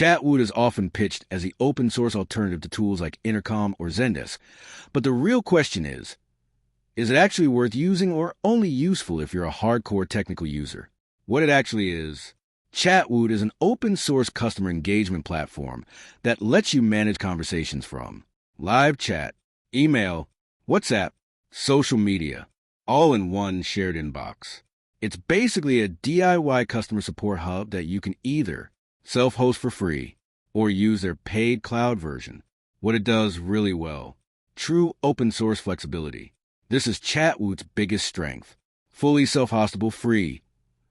Chatwoot is often pitched as the open-source alternative to tools like Intercom or Zendesk. But the real question is it actually worth using or only useful if you're a hardcore technical user? What it actually is, Chatwoot is an open-source customer engagement platform that lets you manage conversations from live chat, email, WhatsApp, social media, all in one shared inbox. It's basically a DIY customer support hub that you can either self-host for free or use their paid cloud version. What it does really well: true open-source flexibility. This is Chatwoot's biggest strength. Fully self-hostable, free,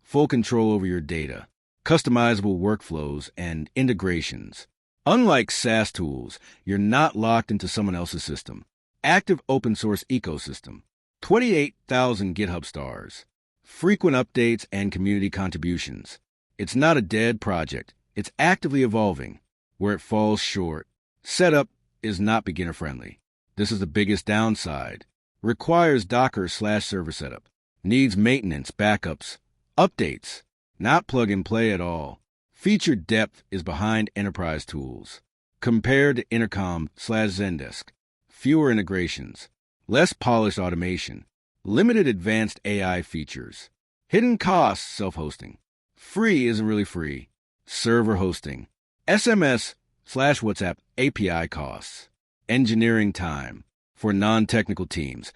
full control over your data, customizable workflows, and integrations. Unlike SaaS tools, you're not locked into someone else's system. Active open-source ecosystem. 28,000 GitHub stars. Frequent updates and community contributions. It's not a dead project. It's actively evolving. Where it falls short: setup is not beginner-friendly. This is the biggest downside. Requires Docker/server setup. Needs maintenance, backups, updates. Not plug-and-play at all. Feature depth is behind enterprise tools. Compared to Intercom/Zendesk. Fewer integrations. Less polished automation. Limited advanced AI features. Hidden costs: self-hosting. Free isn't really free. Server hosting. SMS/WhatsApp API costs. Engineering time. For non-technical teams,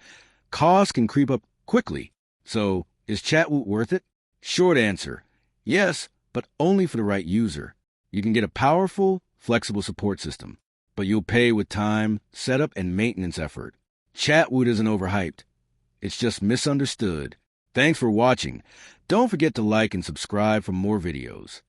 costs can creep up quickly. So, is Chatwoot worth it? Short answer: yes, but only for the right user. You can get a powerful, flexible support system, but you'll pay with time, setup, and maintenance effort. Chatwoot isn't overhyped. It's just misunderstood. Thanks for watching. Don't forget to like and subscribe for more videos.